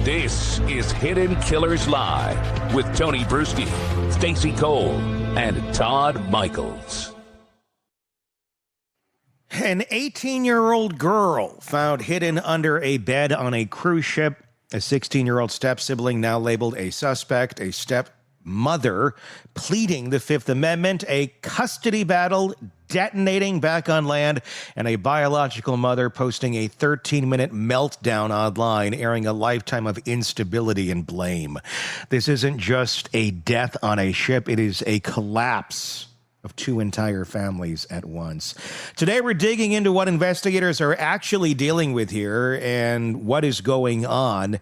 This is Hidden Killers Live with Tony Brueski, Stacey Cole, and Todd Michaels. An 18-year-old girl found hidden under a bed on a cruise ship. A 16-year-old step-sibling now labeled a suspect, a stepmother pleading the Fifth Amendment, a custody battle detonating back on land, and a biological mother posting a 13-minute meltdown online, airing a lifetime of instability and blame. This isn't just a death on a ship, it is a collapse of two entire families at once. Today, we're digging into what investigators are actually dealing with here and what is going on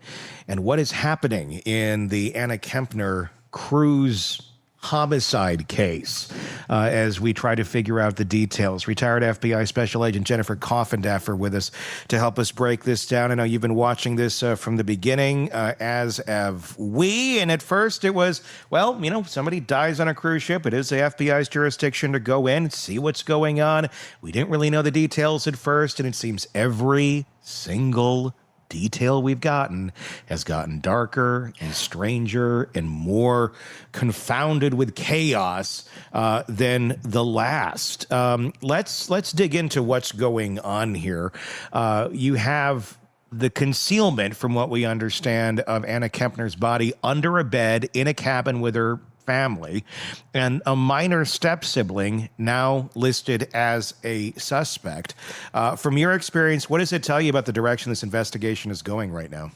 and what is happening in the Anna Kepner cruise homicide case as we try to figure out the details. Retired FBI Special Agent Jennifer Coffindaffer with us to help us break this down. I know you've been watching this from the beginning, as have we. And at first it was, well, you know, somebody dies on a cruise ship. It is the FBI's jurisdiction to go in, see what's going on. We didn't really know the details at first, and it seems every single detail we've gotten has gotten darker and stranger and more confounded with chaos than the last. Let's dig into what's going on here. You have the concealment, from what we understand, of Anna Kepner's body under a bed in a cabin with her family, and a minor step-sibling now listed as a suspect. From your experience, what does it tell you about the direction this investigation is going right now?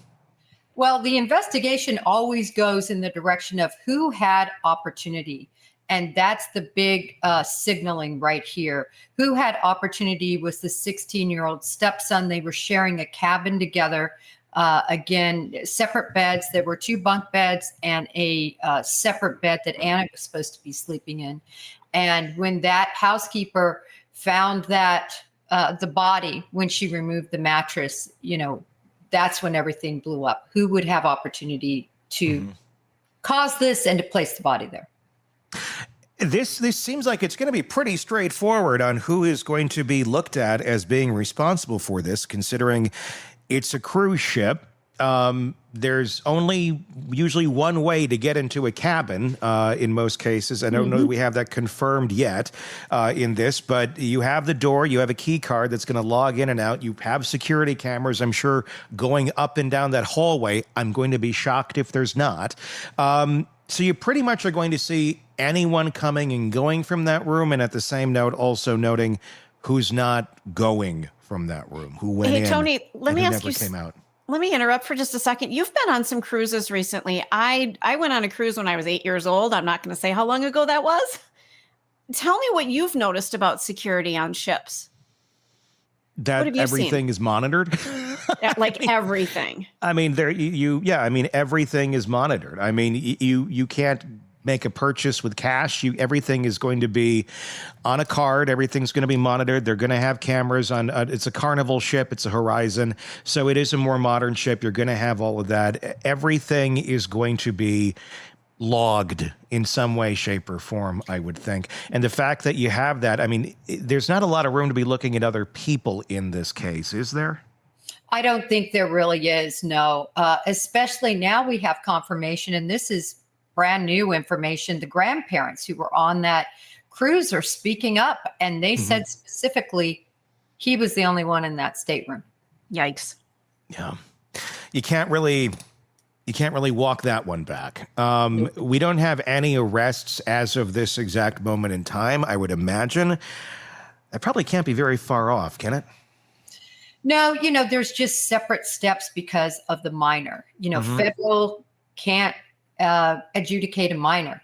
Well, the investigation always goes in the direction of who had opportunity. And that's the big signaling right here. Who had opportunity was the 16-year-old stepson. They were sharing a cabin together. Again, separate beds. There were two bunk beds and a separate bed that Anna was supposed to be sleeping in. And when that housekeeper found that the body, when she removed the mattress, you know, that's when everything blew up. Who would have opportunity to cause this and to place the body there? This seems like it's going to be pretty straightforward on who is going to be looked at as being responsible for this, considering it's a cruise ship. There's only usually one way to get into a cabin in most cases. I don't know that we have that confirmed yet in this, but you have the door, you have a key card that's going to log in and out. You have security cameras, I'm sure, going up and down that hallway. I'm going to be shocked if there's not. So you pretty much are going to see anyone coming and going from that room, and at the same note, also noting who's not going from that room, who went in. Hey, Tony, let me ask you, came out. Let me interrupt for just a second. You've been on some cruises recently. I went on a cruise when I was 8 years old. I'm not going to say how long ago that was. Tell me what you've noticed about security on ships. That everything is monitored? Like everything. I mean, everything is monitored. I mean, you can't make a purchase with cash. Everything is going to be on a card. Everything's going to be monitored. They're going to have cameras on. It's a Carnival ship. It's a Horizon. So it is a more modern ship. You're going to have all of that. Everything is going to be logged in some way, shape, or form, I would think. And the fact that you have that, I mean, there's not a lot of room to be looking at other people in this case, is there? I don't think there really is, no. Especially now we have confirmation, and this is brand new information. The grandparents who were on that cruise are speaking up, and they said specifically he was the only one in that stateroom. Yikes. Yeah. You can't really walk that one back. We don't have any arrests as of this exact moment in time, I would imagine. That probably can't be very far off, can it? No, you know, there's just separate steps because of the minor. You know, federal can't adjudicate a minor.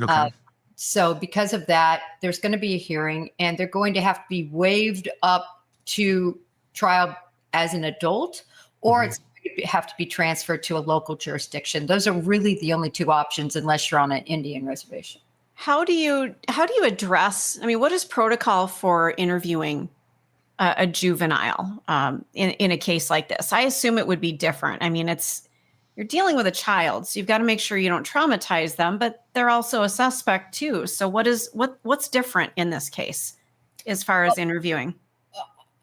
Okay. So because of that, there's going to be a hearing, and they're going to have to be waived up to trial as an adult, or it's going to have to be transferred to a local jurisdiction. Those are really the only two options, unless you're on an Indian reservation. How do you address, I mean, what is protocol for interviewing a juvenile in a case like this? I assume it would be different. I mean, you're dealing with a child, so you've got to make sure you don't traumatize them, but they're also a suspect too. So what's different in this case as far as interviewing?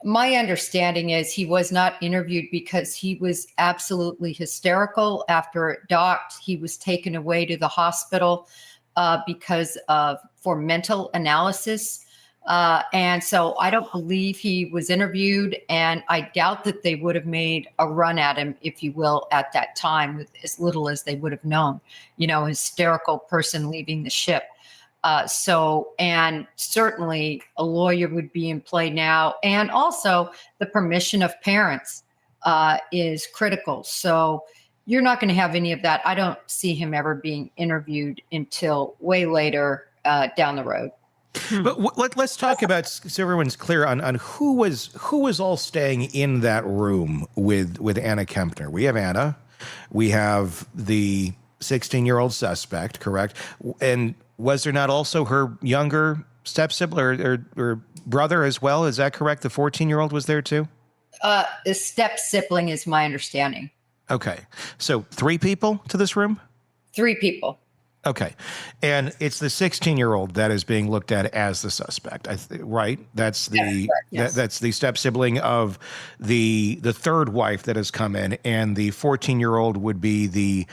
My understanding is he was not interviewed because he was absolutely hysterical after it docked. He was taken away to the hospital for mental analysis. And so I don't believe he was interviewed, and I doubt that they would have made a run at him, if you will, at that time with as little as they would have known, hysterical person leaving the ship. And certainly a lawyer would be in play now. And also the permission of parents is critical. So you're not going to have any of that. I don't see him ever being interviewed until way later down the road. But let's talk about, so everyone's clear on who was all staying in that room with Anna Kepner. We have Anna, we have the 16-year-old suspect, correct? And was there not also her younger step-sibling or brother as well? Is that correct? The 14-year-old was there too? A step-sibling is my understanding. Okay. So 3 people to this room? 3 people. Okay. And it's the 16-year-old that is being looked at as the suspect, right? That's the yes. That's the step-sibling of the third wife that has come in, and the 14-year-old would be the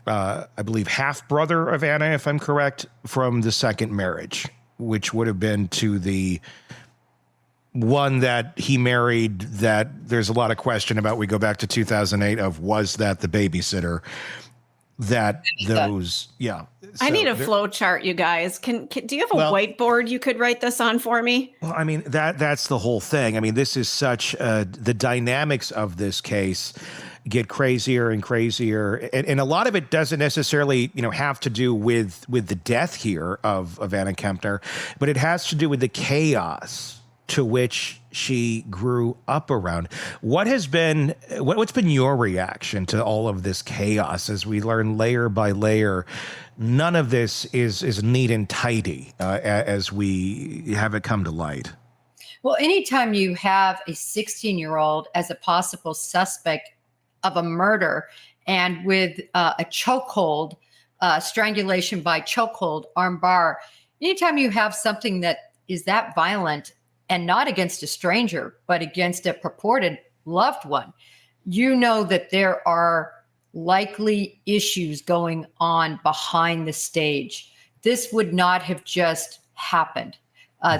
I believe half-brother of Anna, if I'm correct, from the second marriage, which would have been to the one that he married that there's a lot of question about. We go back to 2008 of, was that the babysitter? Yeah. I need a flow chart, you guys. Do you have a whiteboard you could write this on for me? Well, I mean, that's the whole thing. I mean, this is such the dynamics of this case get crazier and crazier. And a lot of it doesn't necessarily, have to do with the death here of Anna Kepner, but it has to do with the chaos to which she grew up around. What's been your reaction to all of this chaos as we learn layer by layer? None of this is neat and tidy as we have it come to light. Well, anytime you have a 16-year-old as a possible suspect of a murder, and with a chokehold, strangulation by chokehold, armbar, anytime you have something that is that violent, and not against a stranger, but against a purported loved one, you know that there are likely issues going on behind the stage. This would not have just happened.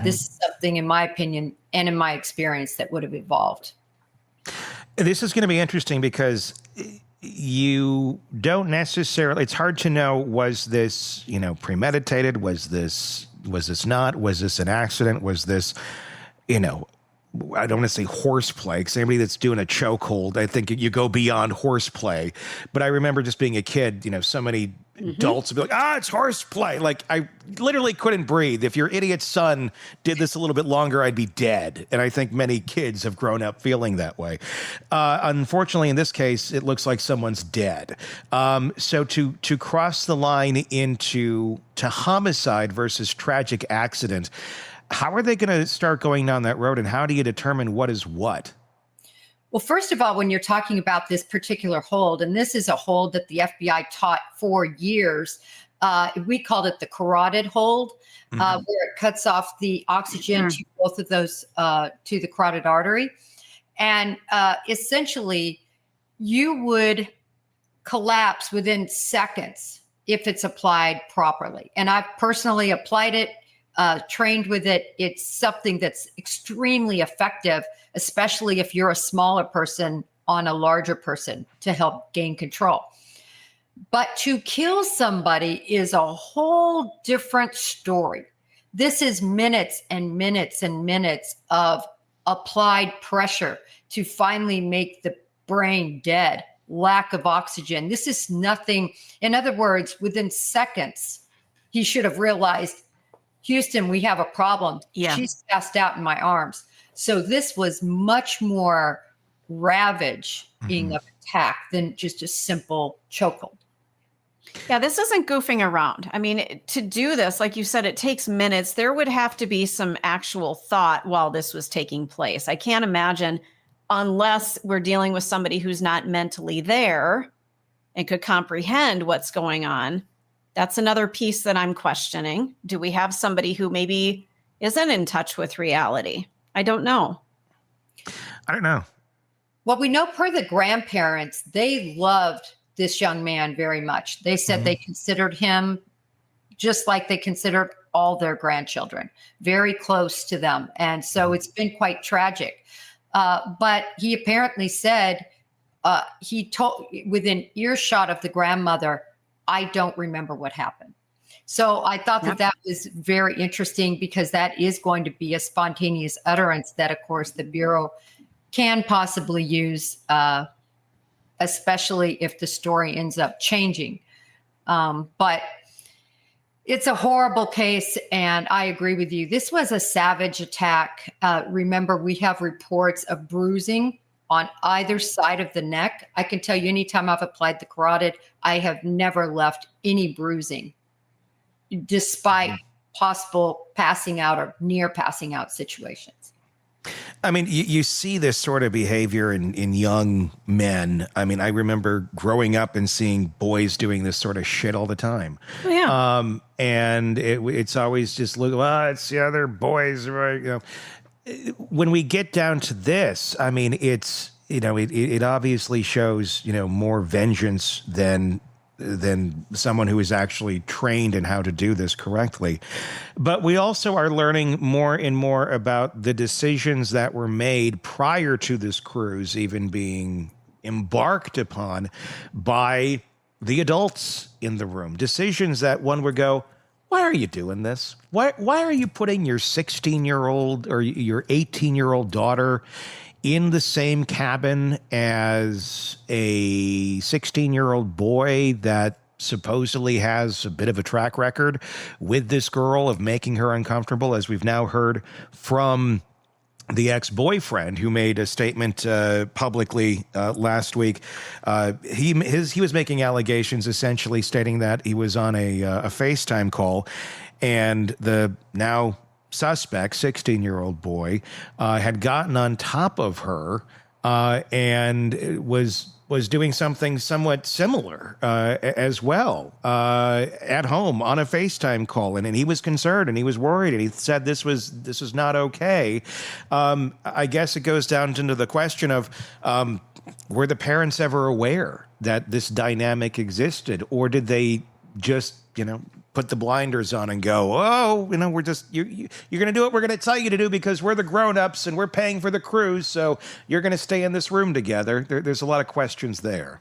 This is something, in my opinion, and in my experience, that would have evolved. This is going to be interesting because you don't necessarily, it's hard to know, was this, premeditated? Was this not? Was this an accident? Was this, I don't want to say horseplay, because anybody that's doing a chokehold, I think you go beyond horseplay. But I remember just being a kid, so many adults would be like, it's horseplay. Like, I literally couldn't breathe. If your idiot son did this a little bit longer, I'd be dead. And I think many kids have grown up feeling that way. Unfortunately, in this case, it looks like someone's dead. So to cross the line into homicide versus tragic accident, how are they going to start going down that road, and how do you determine what is what? Well, first of all, when you're talking about this particular hold, and this is a hold that the FBI taught for years, we called it the carotid hold, where it cuts off the oxygen to both of those, to the carotid artery. And essentially, you would collapse within seconds if it's applied properly. And I've personally applied it, trained with it. It's something that's extremely effective, especially if you're a smaller person on a larger person, to help gain control. But to kill somebody is a whole different story. This is minutes and minutes and minutes of applied pressure to finally make the brain dead, lack of oxygen. This is nothing. In other words, within seconds, he should have realized, Houston, we have a problem. Yeah. She's passed out in my arms. So this was much more ravaging of attack than just a simple chokehold. Yeah, this isn't goofing around. I mean, to do this, like you said, it takes minutes. There would have to be some actual thought while this was taking place. I can't imagine, unless we're dealing with somebody who's not mentally there and could comprehend what's going on. That's another piece that I'm questioning. Do we have somebody who maybe isn't in touch with reality? I don't know. I don't know. Well, we know per the grandparents, they loved this young man very much. They said they considered him just like they considered all their grandchildren, very close to them. And so it's been quite tragic. But he apparently said, he told within earshot of the grandmother, I don't remember what happened. So I thought that was very interesting, because that is going to be a spontaneous utterance that, of course, the Bureau can possibly use, especially if the story ends up changing. But it's a horrible case, and I agree with you. This was a savage attack. Remember, we have reports of bruising on either side of the neck. I can tell you, anytime I've applied the carotid, I have never left any bruising, despite possible passing out or near passing out situations. I mean, you see this sort of behavior in young men. I mean, I remember growing up and seeing boys doing this sort of shit all the time. Oh, yeah. And it's always just look, well, it's the other boys, right? You know, when we get down to this, I mean, it's, you know, it obviously shows, you know, more vengeance than someone who is actually trained in how to do this correctly. But we also are learning more and more about the decisions that were made prior to this cruise even being embarked upon by the adults in the room. Decisions that one would go, why are you doing this? Why are you putting your 16-year-old or your 18-year-old daughter in the same cabin as a 16-year-old boy that supposedly has a bit of a track record with this girl of making her uncomfortable, as we've now heard from the ex-boyfriend, who made a statement publicly last week. He was making allegations, essentially stating that he was on a FaceTime call, and the now suspect, 16-year-old boy, had gotten on top of her and was doing something somewhat similar as well at home on a FaceTime call, and he was concerned and he was worried, and he said this was not okay. I guess it goes down into the question of were the parents ever aware that this dynamic existed, or did they just, you know, put the blinders on and go, oh, you know, we're just, you're going to do what we're going to tell you to do because we're the grown-ups and we're paying for the cruise, so you're going to stay in this room together. There's a lot of questions there.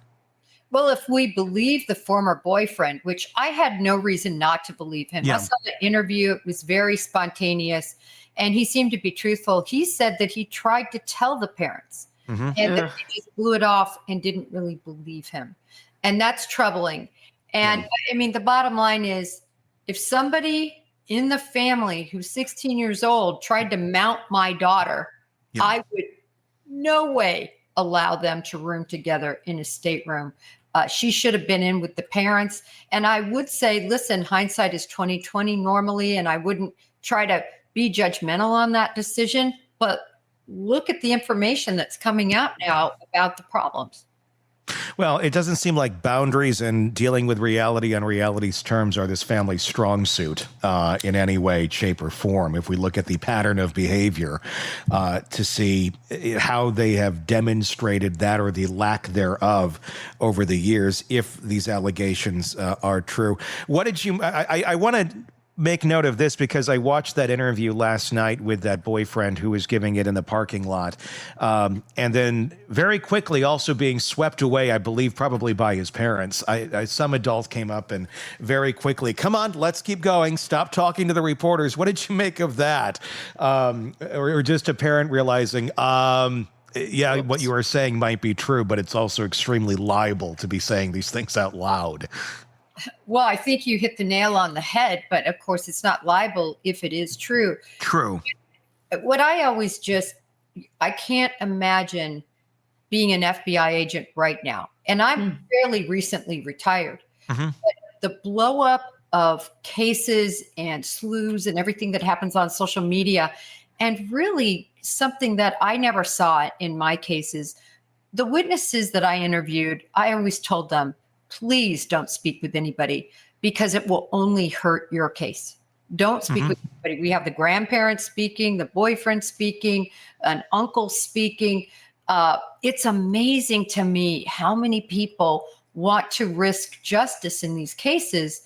Well, if we believe the former boyfriend, which I had no reason not to believe him. Yeah. I saw the interview. It was very spontaneous, and he seemed to be truthful. He said that he tried to tell the parents, and that they just blew it off and didn't really believe him. And that's troubling. And I mean, the bottom line is, if somebody in the family who's 16 years old tried to mount my daughter, I would no way allow them to room together in a stateroom. She should have been in with the parents. And I would say, listen, hindsight is 20/20 normally, and I wouldn't try to be judgmental on that decision. But look at the information that's coming out now about the problems. Well, it doesn't seem like boundaries and dealing with reality on reality's terms are this family's strong suit in any way, shape, or form. If we look at the pattern of behavior to see how they have demonstrated that or the lack thereof over the years, if these allegations are true. What did you, I want to make note of this because I watched that interview last night with that boyfriend who was giving it in the parking lot. And then very quickly also being swept away, I believe, probably by his parents. Some adult came up and very quickly, come on, let's keep going. Stop talking to the reporters. What did you make of that? Or just a parent realizing, yeah, what you are saying might be true, but it's also extremely liable to be saying these things out loud. Well, I think you hit the nail on the head, but of course it's not liable if it is true. True. What I always I can't imagine being an FBI agent right now. And I'm fairly recently retired. But the blow up of cases and slews and everything that happens on social media, and really something that I never saw in my cases, the witnesses that I interviewed, I always told them, please don't speak with anybody because it will only hurt your case. don't speak with anybody. We have the grandparents speaking, the boyfriend speaking, an uncle speaking. It's amazing to me how many people want to risk justice in these cases.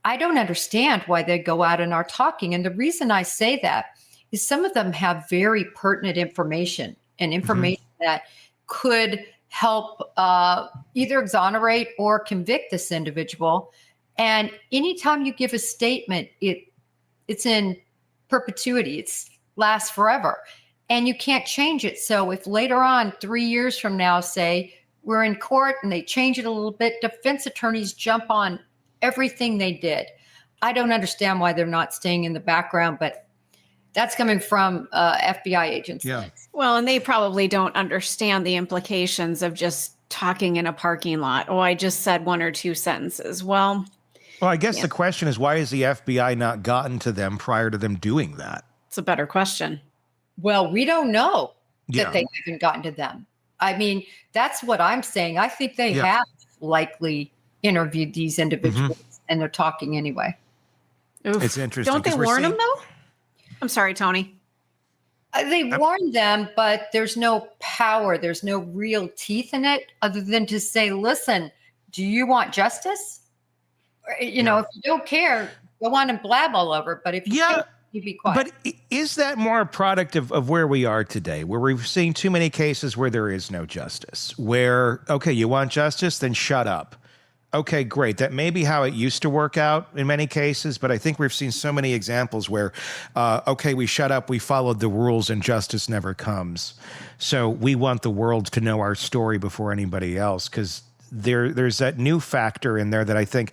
I don't understand why they go out and are talking. And the reason I say that is some of them have very pertinent information and information that could help either exonerate or convict this individual. And anytime you give a statement, it's in perpetuity. It lasts forever. And you can't change it. So if later on, 3 years from now, say, we're in court and they change it a little bit, defense attorneys jump on everything they did. I don't understand why they're not staying in the background, but that's coming from FBI agents. Yeah. Well, and they probably don't understand the implications of just talking in a parking lot. Oh, I just said one or two sentences. Well, I guess the question is, why has the FBI not gotten to them prior to them doing that? it's a better question. Well, we don't know that they haven't gotten to them. I mean, that's what I'm saying. I think they have likely interviewed these individuals and they're talking anyway. Oof. It's interesting. Don't they warn them though? I'm sorry, Tony. They warn them, but there's no power. There's no real teeth in it other than to say, listen, do you want justice? You know, if you don't care, go on and blab all over. But if you care, you be quiet. But is that more a product of where we are today, where we've seen too many cases where there is no justice, where, okay, you want justice, then shut up. Okay, great. That may be how it used to work out in many cases, but I think we've seen so many examples where, okay, we shut up, we followed the rules, and justice never comes. So we want the world to know our story before anybody else, because there's that new factor in there that I think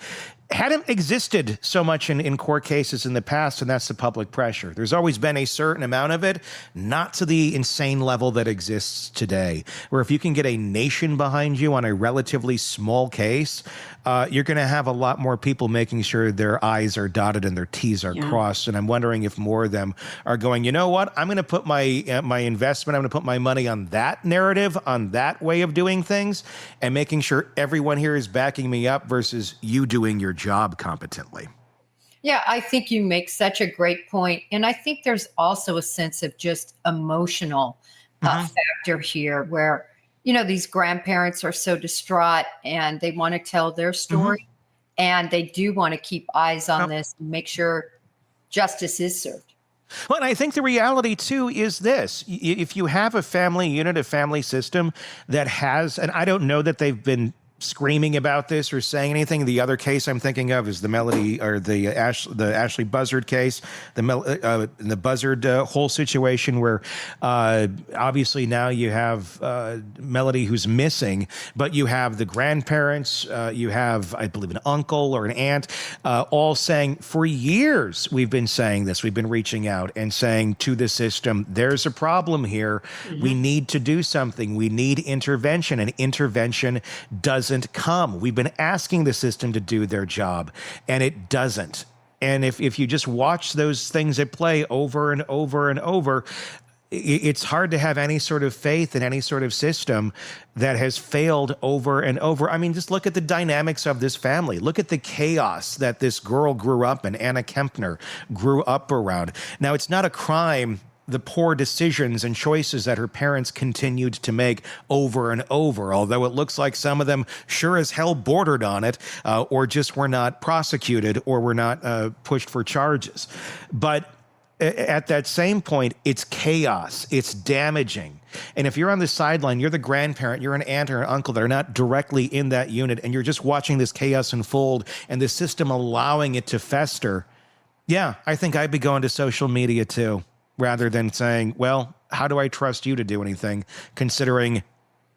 hadn't existed so much in court cases in the past, and that's the public pressure. There's always been a certain amount of it, not to the insane level that exists today, where if you can get a nation behind you on a relatively small case, you're going to have a lot more people making sure their I's are dotted and their T's are crossed. And I'm wondering if more of them are going, you know what, I'm going to put my investment, I'm going to put my money on that narrative, on that way of doing things, and making sure everyone here is backing me up versus you doing your job competently. Yeah, I think you make such a great point. And I think there's also a sense of just emotional factor here where, you know, these grandparents are so distraught and they want to tell their story and they do want to keep eyes on this and make sure justice is served. Well, and I think the reality, too, is this. If you have a family unit, a family system that has, and I don't know that they've been screaming about this or saying anything. The other case I'm thinking of is the Melody or the Ashley Buzzard case, the Buzzard whole situation where obviously now you have Melody who's missing, but you have the grandparents, you have, I believe, an uncle or an aunt, all saying for years we've been saying this. We've been reaching out and saying to the system, there's a problem here. We need to do something. We need intervention, and intervention doesn't come. We've been asking the system to do their job, and it doesn't. And if you just watch those things at play over and over and over, it's hard to have any sort of faith in any sort of system that has failed over and over. I mean, just look at the dynamics of this family. Look at the chaos that this girl grew up in, Anna Kepner grew up around. Now, it's not a crime, the poor decisions and choices that her parents continued to make over and over, although it looks like some of them sure as hell bordered on it, or just were not prosecuted or were not pushed for charges. But at that same point, it's chaos, it's damaging. And if you're on the sideline, you're the grandparent, you're an aunt or an uncle that are not directly in that unit, and you're just watching this chaos unfold and the system allowing it to fester, yeah, I think I'd be going to social media too, rather than saying, well, how do I trust you to do anything, considering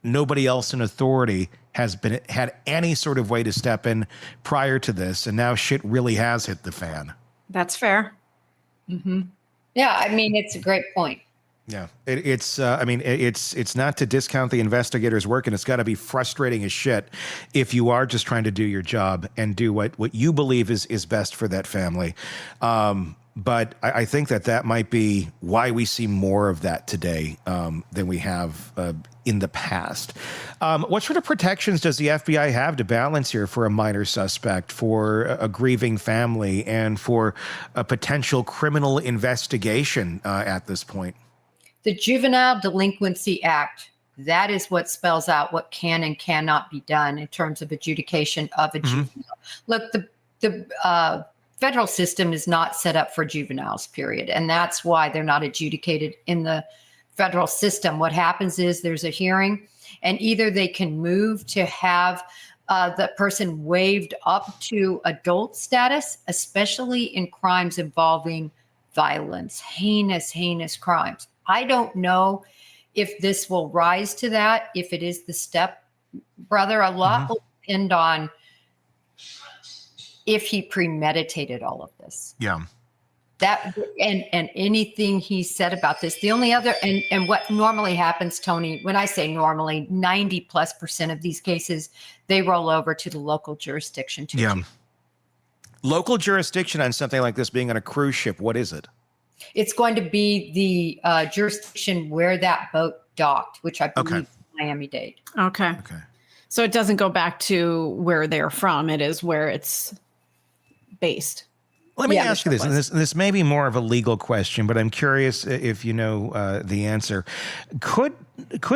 nobody else in authority has had any sort of way to step in prior to this, and now shit really has hit the fan. That's fair. Yeah, I mean, it's a great point. Yeah, it's not to discount the investigator's work, and it's got to be frustrating as shit if you are just trying to do your job and do what you believe is best for that family. But I think that might be why we see more of that today than we have in the past. What sort of protections does the FBI have to balance here for a minor suspect, for a grieving family, and for a potential criminal investigation at this point? The Juvenile Delinquency Act, that is what spells out what can and cannot be done in terms of adjudication of a juvenile. Look, the federal system is not set up for juveniles, period. And that's why they're not adjudicated in the federal system. What happens is there's a hearing, and either they can move to have the person waived up to adult status, especially in crimes involving violence, heinous crimes. I don't know if this will rise to that, if it is the stepbrother. A lot will depend on if he premeditated all of this. Yeah. That and anything he said about this. The only other and what normally happens, Tony, when I say normally, 90+% of these cases, they roll over to the local jurisdiction too. Yeah. Local jurisdiction on something like this being on a cruise ship, what is it? It's going to be the jurisdiction where that boat docked, which I believe is Miami-Dade. Okay. So it doesn't go back to where they're from. It is where it's based. Let me ask you this, and this may be more of a legal question, but I'm curious if you know the answer. Could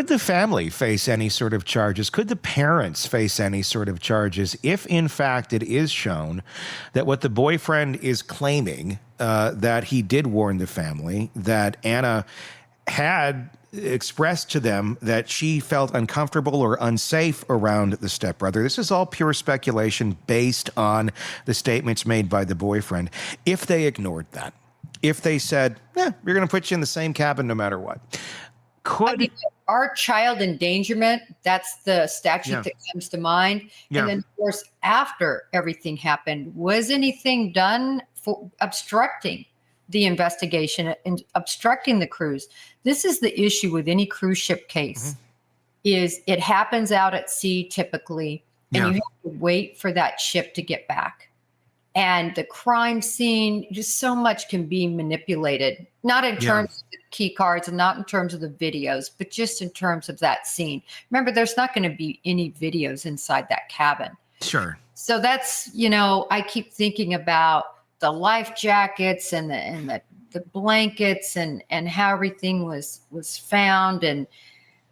the family face any sort of charges? Could the parents face any sort of charges if, in fact, it is shown that what the boyfriend is claiming, that he did warn the family, that Anna had expressed to them that she felt uncomfortable or unsafe around the stepbrother? This is all pure speculation based on the statements made by the boyfriend. If they ignored that, if they said, we're going to put you in the same cabin no matter what, our child endangerment, that's the statute that comes to mind. And then, of course, after everything happened, was anything done for obstructing the investigation and obstructing the cruise? This is the issue with any cruise ship case, is it happens out at sea typically, and you have to wait for that ship to get back. And the crime scene, just so much can be manipulated, not in terms of the key cards and not in terms of the videos, but just in terms of that scene. Remember, there's not going to be any videos inside that cabin. Sure. So that's, I keep thinking about the life jackets and the blankets and how everything was found. And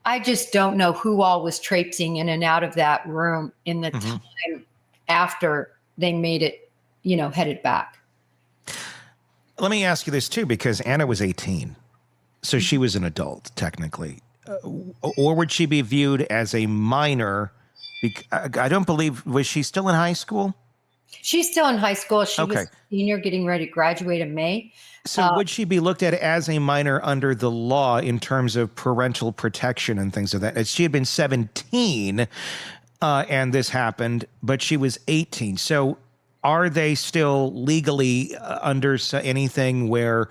I just don't know who all was traipsing in and out of that room in the time after they made it, headed back. Let me ask you this too, because Anna was 18, so she was an adult technically, or would she be viewed as a minor? I don't believe, was she still in high school? She's still in high school. She was a senior getting ready to graduate in May. So would she be looked at as a minor under the law in terms of parental protection and things of that? As she had been 17 and this happened, but she was 18. So are they still legally under anything where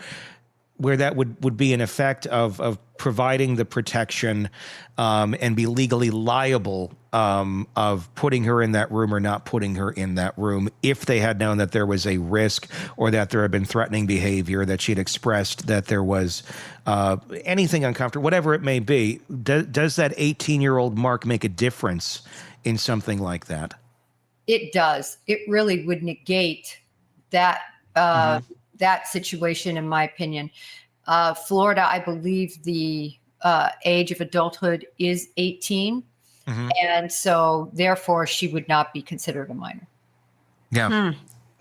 that would be an effect of providing the protection and be legally liable of putting her in that room or not putting her in that room if they had known that there was a risk or that there had been threatening behavior, that she'd expressed that there was anything uncomfortable, whatever it may be? Does that 18-year-old mark make a difference in something like that? It does. It really would negate that that situation, in my opinion. Florida, I believe the age of adulthood is 18. And so therefore she would not be considered a minor. Yeah.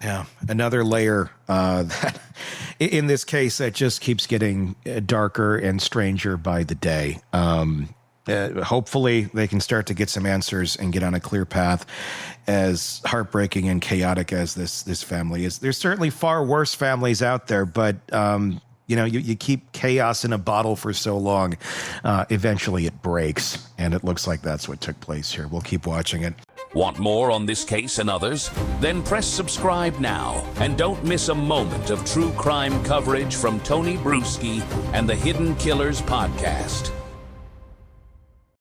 Yeah. Another layer that in this case that just keeps getting darker and stranger by the day. Hopefully they can start to get some answers and get on a clear path. As heartbreaking and chaotic as this family is, there's certainly far worse families out there, but you keep chaos in a bottle for so long, eventually it breaks, and it looks like that's what took place here. We'll keep watching it. Want more on this case and others? Then press subscribe now and don't miss a moment of true crime coverage from Tony Brueski and the Hidden Killers podcast.